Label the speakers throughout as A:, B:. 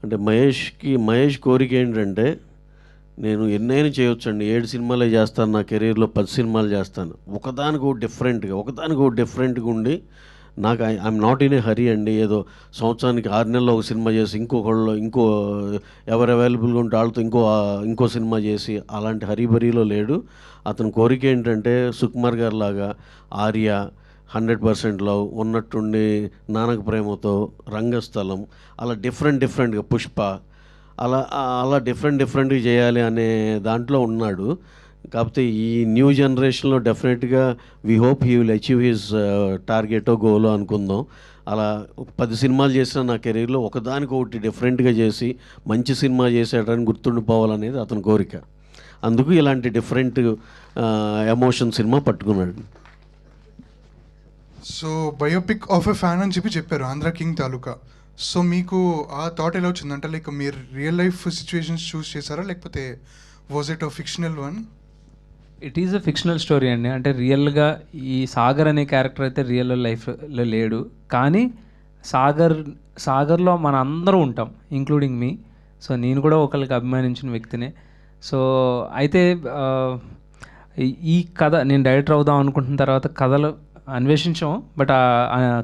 A: అంటే మహేష్ కోరిక ఏంటంటే, నేను ఎన్నైనా చేయొచ్చండి, 7 సినిమాలే చేస్తాను, నా కెరీర్లో 10 సినిమాలు చేస్తాను, ఒకదానికి డిఫరెంట్గా ఉండి, నాకు ఐఎమ్ నాట్ ఇన్ ఏ హరీ అండి. ఏదో సంవత్సరానికి 6 నెలల్లో ఒక సినిమా చేసి ఎవరు అవైలబుల్గా ఉంటే వాళ్ళతో ఇంకో సినిమా చేసి అలాంటి హరీబరీలో లేడు. అతని కోరిక ఏంటంటే సుకుమార్ గారి లాగా ఆర్య, 100% లవ్, ఉన్నట్టుండి నానక ప్రేమతో, రంగస్థలం, అలా డిఫరెంట్గా పుష్ప, అలా డిఫరెంట్గా చేయాలి అనే దాంట్లో ఉన్నాడు. కాకపోతే ఈ న్యూ జనరేషన్లో డెఫినెట్గా we hope he will achieve his టార్గెటో గోలో అనుకుందాం. అలా 10 సినిమాలు చేసిన నా కెరీర్లో ఒకదానికొకటి డిఫరెంట్గా చేసి మంచి సినిమా చేసేటని గుర్తుండిపోవాలనేది అతని కోరిక. అందుకు ఇలాంటి డిఫరెంట్ ఎమోషన్ సినిమా పట్టుకున్నాడు.
B: So biopic of a fan అని చెప్పారు, ఆంధ్ర కింగ్ తాలూకా. సో మీకు ఆ థాట్ ఎలా వచ్చిందంటే, లైక్ మీరు రియల్ లైఫ్ సిచ్యువేషన్స్ చూస్ చేశారా, లేకపోతే was it a fictional one?
C: It is a fictional story అండి. అంటే రియల్గా ఈ సాగర్ అనే క్యారెక్టర్ అయితే రియల్ లైఫ్లో లేడు, కానీ సాగర్లో మన అందరూ ఉంటాం, ఇంక్లూడింగ్ మీ. సో నేను కూడా ఒకరికి అభిమానించిన వ్యక్తినే. సో అయితే ఈ కథ నేను డైరెక్టర్ అవుదాం అనుకుంటున్న తర్వాత కథలు అన్వేషించాం, బట్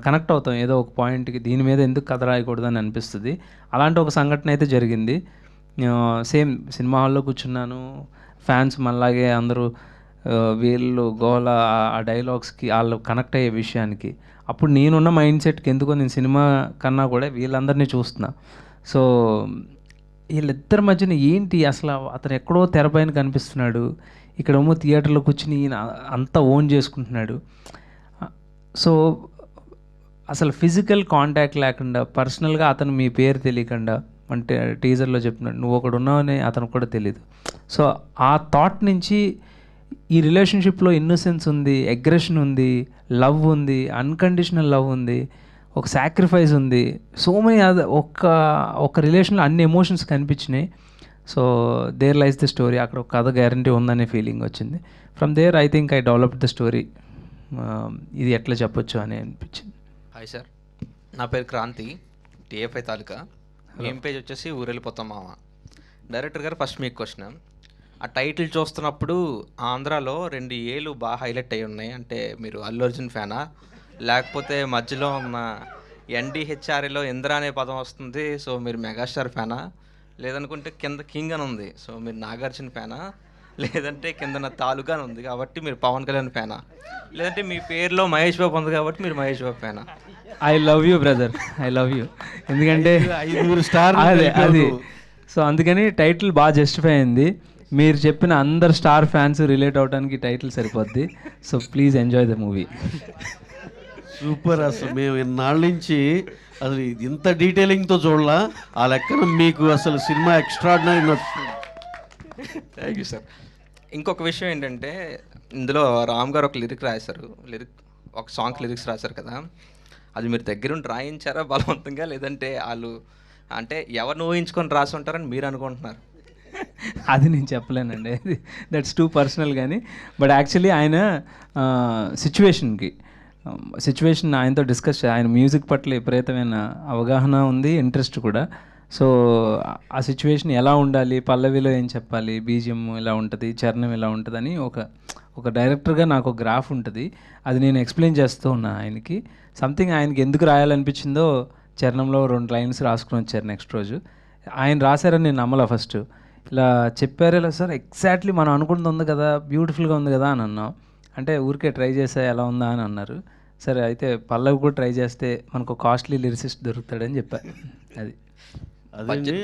C: కనెక్ట్ అవుతాం ఏదో ఒక పాయింట్కి, దీని మీద ఎందుకు కథ రాయకూడదని అనిపిస్తుంది. అలాంటి ఒక సంఘటన అయితే జరిగింది. సేమ్ సినిమా హాల్లో కూర్చున్నాను, ఫ్యాన్స్ మనలాగే అందరూ వీళ్ళు గోల, ఆ డైలాగ్స్కి వాళ్ళు కనెక్ట్ అయ్యే విషయానికి. అప్పుడు నేనున్న మైండ్ సెట్కి ఎందుకో నేను సినిమా కన్నా కూడా వీళ్ళందరినీ చూస్తున్నా. సో వీళ్ళిద్దరి మధ్యన ఏంటి అసలు, అతను ఎక్కడో తెరపైన కనిపిస్తున్నాడు, ఇక్కడేమో థియేటర్లో కూర్చుని ఈయన అంతా ఓన్ చేసుకుంటున్నాడు. సో అసలు ఫిజికల్ కాంటాక్ట్ లేకుండా, పర్సనల్గా అతను మీ పేరు తెలియకుండా, అంటే టీజర్లో చెప్పినాడు నువ్వు ఒకడు ఉన్నావని అతనికి కూడా తెలియదు. సో ఆ థాట్ నుంచి ఈ రిలేషన్షిప్లో ఇన్నోసెన్స్ ఉంది, అగ్రెషన్ ఉంది, లవ్ ఉంది, అన్కండిషనల్ లవ్ ఉంది, ఒక సాక్రిఫైస్ ఉంది, సో మెనీ ఒక రిలేషన్లో అన్ని ఎమోషన్స్ కనిపించినాయి. So there lies the story, అక్కడ ఒక కథ గ్యారంటీ ఉందనే ఫీలింగ్ వచ్చింది. From there I think I developed the story, ఇది ఎట్లా చెప్పొచ్చు అని అనిపించింది.
D: హాయ్ సార్, నా పేరు క్రాంతి, టీఎఫ్ఐ తాలూకా. మెయిన్ పేజ్ వచ్చేసి ఊరెళ్ళిపోతాం మామ. డైరెక్టర్ గారు, ఫస్ట్ మీకు క్వశ్చన్. ఆ టైటిల్ చూస్తున్నప్పుడు ఆంధ్రాలో 2 ఏళ్ళు బాగా హైలైట్ అయ్యి ఉన్నాయి. అంటే మీరు అల్లు అర్జున్ ఫ్యానా, లేకపోతే మధ్యలో ఉన్న ఎన్డీహెచ్ఆర్ఏలో ఇంద్ర అనే పదం వస్తుంది, సో మీరు మెగాస్టార్ ఫ్యానా, లేదనుకుంటే కింద కింగ్ అని ఉంది, సో మీరు నాగార్జున ఫ్యానా, లేదంటే కింద నా తాలూకా అని ఉంది కాబట్టి మీరు పవన్ కళ్యాణ్ ఫ్యానా, లేదంటే మీ పేరులో మహేష్ బాబు ఉంది కాబట్టి మీరు మహేష్ బాబు ఫ్యానా?
C: I love you brother, I love you. ఎందుకంటే
A: 5 స్టార్
C: అది సో అందుకని టైటిల్ బాగా జస్టిఫై అయింది. మీరు చెప్పిన అందరు స్టార్ ఫ్యాన్స్ రిలేట్ అవడానికి టైటిల్ సరిపోద్ది. So please enjoy the movie.
A: Super. అసలు మేము ఇన్నాళ్ళ నుంచి అసలు ఇంత డీటెయిలింగ్తో చూడాల, ఆ లెక్కన మీకు అసలు సినిమా ఎక్స్ట్రాడినరీ నచ్చుతుంది.
D: Thank you sir. ఇంకొక విషయం ఏంటంటే, ఇందులో రామ్ గారు ఒక సాంగ్ లిరిక్స్ రాశారు కదా, అది మీరు దగ్గరుండి రాయించారా బలవంతంగా, లేదంటే వాళ్ళు అంటే ఎవరిని ఊహించుకొని రాసి ఉంటారని మీరు అనుకుంటున్నారు?
C: అది నేను చెప్పలేనండి, దట్స్ టూ పర్సనల్. కానీ బట్ యాక్చువల్లీ ఆయన సిచ్యువేషన్ ఆయనతో డిస్కస్, ఆయన మ్యూజిక్ పట్ల విపరీతమైన అవగాహన ఉంది, ఇంట్రెస్ట్ కూడా. సో ఆ సిచ్యువేషన్ ఎలా ఉండాలి, పల్లవిలో ఏం చెప్పాలి, బీజిఎం ఇలా ఉంటుంది, చరణం ఇలా ఉంటుందని ఒక డైరెక్టర్గా నాకు ఒక గ్రాఫ్ ఉంటుంది, అది నేను ఎక్స్ప్లెయిన్ చేస్తూ ఉన్నా ఆయనకి. సంథింగ్ ఆయనకి ఎందుకు రాయాలనిపించిందో చరణంలో 2 లైన్స్ రాసుకుని వచ్చారు. నెక్స్ట్ రోజు ఆయన రాశారని నేను నమ్మలా ఫస్ట్. ఇలా చెప్పారు, ఇలా సార్ ఎగ్జాక్ట్లీ మనం అనుకుంటుంది ఉంది కదా, బ్యూటిఫుల్గా ఉంది కదా అని అన్నాం. అంటే ఊరికే ట్రై చేసా ఎలా ఉందా అని అన్నారు. సరే అయితే పల్లవి కూడా ట్రై చేస్తే మనకు కాస్ట్లీ లిరిసిస్ట్ దొరుకుతాడని చెప్పారు. అది
A: అదండి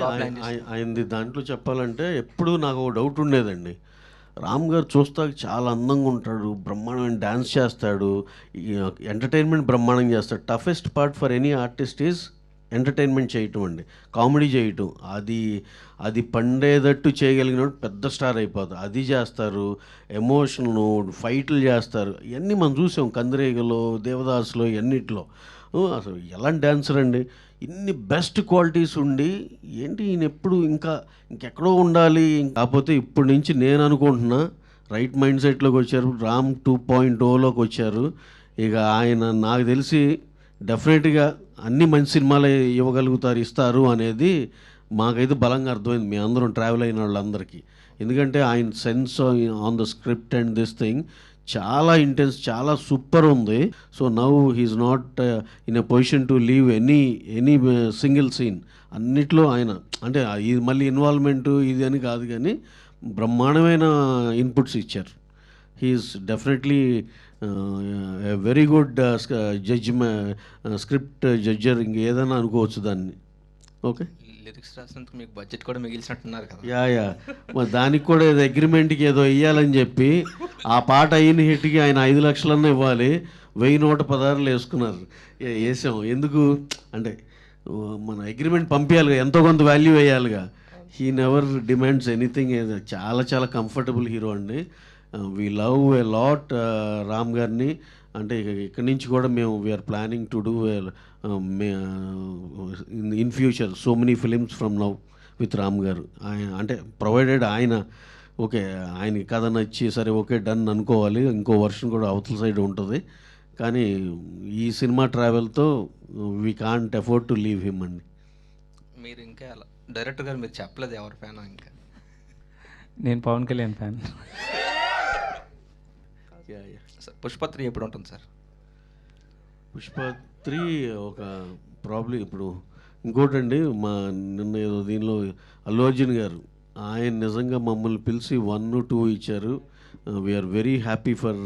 A: ఆయనది. దాంట్లో చెప్పాలంటే ఎప్పుడు నాకు ఒక డౌట్ ఉండేదండి, రామ్ గారు చూస్తాక చాలా అందంగా ఉంటాడు, బ్రహ్మాండమైన డ్యాన్స్ చేస్తాడు, ఎంటర్టైన్మెంట్ బ్రహ్మాండంగా చేస్తాడు. Toughest part for any artist is entertainment చేయటం అండి, కామెడీ చేయటం. అది పండేటట్టు చేయగలిగినప్పుడు పెద్ద స్టార్ అయిపోతారు. అది చేస్తారు, ఎమోషన్లు, ఫైట్లు చేస్తారు. ఇవన్నీ మనం చూసాం కందిరీగలో, దేవదాసులో, ఇవన్నిట్లో. అసలు ఎలాంటి డాన్సర్ అండి, ఇన్ని బెస్ట్ క్వాలిటీస్ ఉండి ఏంటి ఈయన ఎప్పుడు ఇంకెక్కడో ఉండాలి. కాకపోతే ఇప్పటి నుంచి నేను అనుకుంటున్నా రైట్ మైండ్ సెట్లోకి వచ్చారు, రామ్ 2.0లోకి వచ్చారు. ఇక ఆయన నాకు తెలిసి డెఫినెట్గా అన్ని మంచి సినిమాలే ఇస్తారు అనేది మాకైతే బలంగా అర్థమైంది మీ అందరం ట్రావెల్ అయిన వాళ్ళందరికీ. ఎందుకంటే ఆయన sense on the script and this thing చాలా ఇంటెన్స్, చాలా సూపర్ ఉంది. So now he's not in a position to leave any single scene. అన్నిట్లో ఆయన అంటే ఇది మళ్ళీ ఇన్వాల్వ్మెంటు ఇది అని కాదు, కానీ బ్రహ్మాండమైన ఇన్పుట్స్ ఇచ్చారు. He's definitely very good script judger, ఇంక ఏదైనా అనుకోవచ్చు దాన్ని. ఓకే,
D: లిరిక్స్ రాసినందుకు మీకు బడ్జెట్ కూడా మిగిల్చినట్టున్నారు కదా.
A: యా మరి దానికి కూడా ఏదో అగ్రిమెంట్కి ఏదో ఇవ్వాలని చెప్పి ఆ పాట అయిన హిట్కి ఆయన 5 లక్షలన్నా ఇవ్వాలి, 1116 వేసుకున్నారు. వేసాం ఎందుకు అంటే మన అగ్రిమెంట్ పంపించాలిగా, ఎంతో కొంత వాల్యూ వేయాలిగా. He never demands anything. చాలా చాలా కంఫర్టబుల్ హీరో అండి. We love a lot Ram గారిని. అంటే ఇక్కడి నుంచి కూడా మేము we're planning to do in future so many films from now with Ram garu. ఆయన అంటే ప్రొవైడెడ్ ఆయన ఓకే, ఆయనకి కథ నచ్చి సరే ఓకే డన్ అనుకోవాలి, ఇంకో వర్షన్ కూడా అవతల సైడ్ ఉంటుంది. కానీ ఈ సినిమా ట్రావెల్తో we can't afford to leave him అండి.
D: మీరు ఇంకా డైరెక్టర్ గారు మీరు చెప్పలేదు ఎవరి ఫ్యాన్ ఇంకా?
C: నేను పవన్ కళ్యాణ్ ఫ్యాన్.
D: సార్ పుష్ప 3 ఎప్పుడు ఉంటుంది సార్?
A: పుష్ప 3 ఒక ప్రాబ్లం. ఇప్పుడు ఇంకోటండి, మా నిన్న ఏదో దీనిలో అల్లు అర్జున్ గారు ఆయన నిజంగా మమ్మల్ని పిలిచి 1, 2 ఇచ్చారు. We're very happy for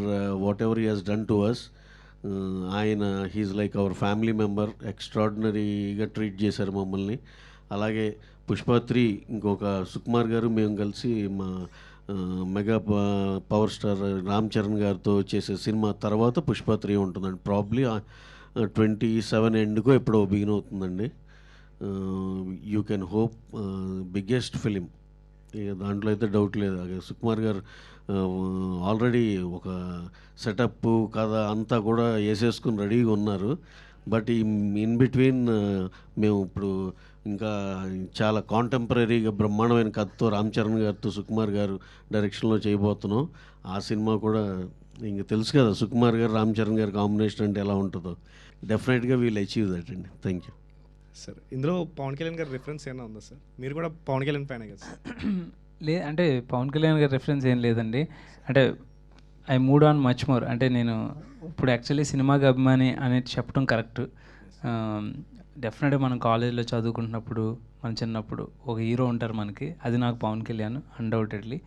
A: whatever he has done to us. ఆయన he's like our family member. ఎక్స్ట్రాడినరీగా ట్రీట్ చేశారు మమ్మల్ని. అలాగే పుష్ప 3 ఇంకొక సుకుమార్ గారు మేము కలిసి మా mega power star Ram Charan గారితో చేసే సినిమా తర్వాత పుష్ప 3 ఉంటుందండి. ప్రాబ్లీ 27 ఎండ్కో ఎప్పుడో బిగిన్ అవుతుందండి. You can hope biggest film, ఇక దాంట్లో అయితే డౌట్ లేదు. సుకుమార్ గారు ఆల్రెడీ ఒక సెటప్ కథ అంతా కూడా వేసేసుకుని రెడీగా ఉన్నారు. బట్ ఇన్ బిట్వీన్ మేము ఇప్పుడు ఇంకా చాలా కాంటెంపరీగా బ్రహ్మాండమైన కథతో రామ్ చరణ్ గారితో సుకుమార్ గారు డైరెక్షన్లో చేయబోతున్నాం. ఆ సినిమా కూడా ఇంక తెలుసు కదా, సుకుమార్ గారు రామ్ చరణ్ గారు కాంబినేషన్ అంటే ఎలా ఉంటుందో. డెఫినెట్గా వీల్ అచీవ్ దట్ అండి. Thank you
E: sir. ఇందులో పవన్ కళ్యాణ్ గారి రిఫరెన్స్ ఏమైనా ఉందా సార్? మీరు కూడా పవన్ కళ్యాణ్ ఫ్యానే కదా సార్?
C: అంటే పవన్ కళ్యాణ్ గారి రిఫరెన్స్ ఏం లేదండి. అంటే I mood on much more. అంటే నేను ఇప్పుడు యాక్చువల్లీ సినిమాకి అభిమాని అనేది చెప్పడం కరెక్ట్. డెఫినెట్గా మనం కాలేజ్లో చదువుకుంటున్నప్పుడు మన చిన్నప్పుడు ఒక హీరో ఉంటారు మనకి, అది నాకు Pawan Kalyan undoubtedly.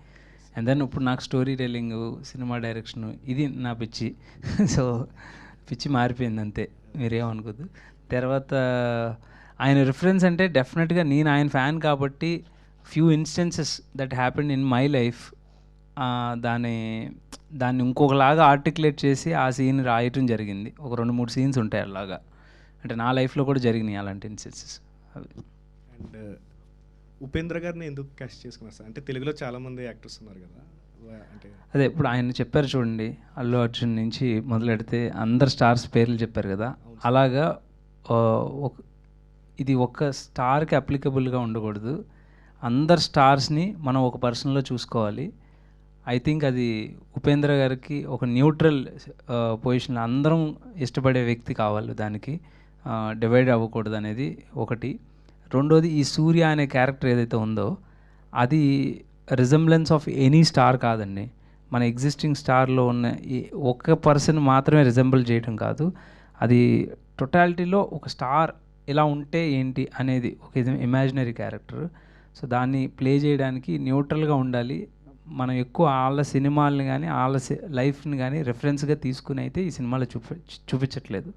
C: And then ఇప్పుడు నాకు స్టోరీ టెల్లింగ్, సినిమా డైరెక్షను, ఇది నా పిచ్చి. సో పిచ్చి మారిపోయింది అంతే, మీరేమనుకోద్దు. తర్వాత ఆయన రిఫరెన్స్ అంటే డెఫినెట్గా నేను ఆయన ఫ్యాన్ కాబట్టి few instances that happened in my life దాన్ని ఇంకొకలాగా ఆర్టికులేట్ చేసి ఆ సీన్ రాయటం జరిగింది. ఒక 2-3 సీన్స్ ఉంటాయి అలాగా. అంటే నా లైఫ్లో కూడా జరిగినాయి అలాంటి ఇన్స్టెన్సెస్ అవి.
E: అండ్ ఉపేంద్ర గారిని ఎందుకు క్యాస్ట్ చేసుకున్నారు సార్? అంటే తెలుగులో చాలామంది యాక్టర్స్ ఉన్నారు కదా, అంటే
C: అదే ఇప్పుడు ఆయన చెప్పారు చూడండి, అల్లు అర్జున్ నుంచి మొదలెడితే అందరు స్టార్స్ పేర్లు చెప్పారు కదా, అలాగా ఇది ఒక స్టార్కి అప్లికబుల్గా ఉండకూడదు. అందరు స్టార్స్ని మనం ఒక పర్సన్లో చూసుకోవాలి. ఐ థింక్ అది ఉపేంద్ర గారికి ఒక న్యూట్రల్ పొజిషన్లో అందరం ఇష్టపడే వ్యక్తి కావాలి, దానికి డివైడ్ అవ్వకూడదు అనేది ఒకటి. రెండోది, ఈ సూర్య అనే క్యారెక్టర్ ఏదైతే ఉందో అది రిజంబ్లెన్స్ ఆఫ్ ఎనీ స్టార్ కాదండి. మన ఎగ్జిస్టింగ్ స్టార్లో ఉన్న ఒక్క పర్సన్ మాత్రమే రిజంబుల్ చేయడం కాదు, అది టోటాలిటీలో ఒక స్టార్ ఇలా ఉంటే ఏంటి అనేది ఒక ఇమాజినరీ క్యారెక్టర్. సో దాన్ని ప్లే చేయడానికి న్యూట్రల్గా ఉండాలి. మనం ఎక్కువ వాళ్ళ సినిమాలని కానీ వాళ్ళ లైఫ్ని కానీ రెఫరెన్స్గా తీసుకుని అయితే ఈ సినిమాలో చూపించట్లేదు.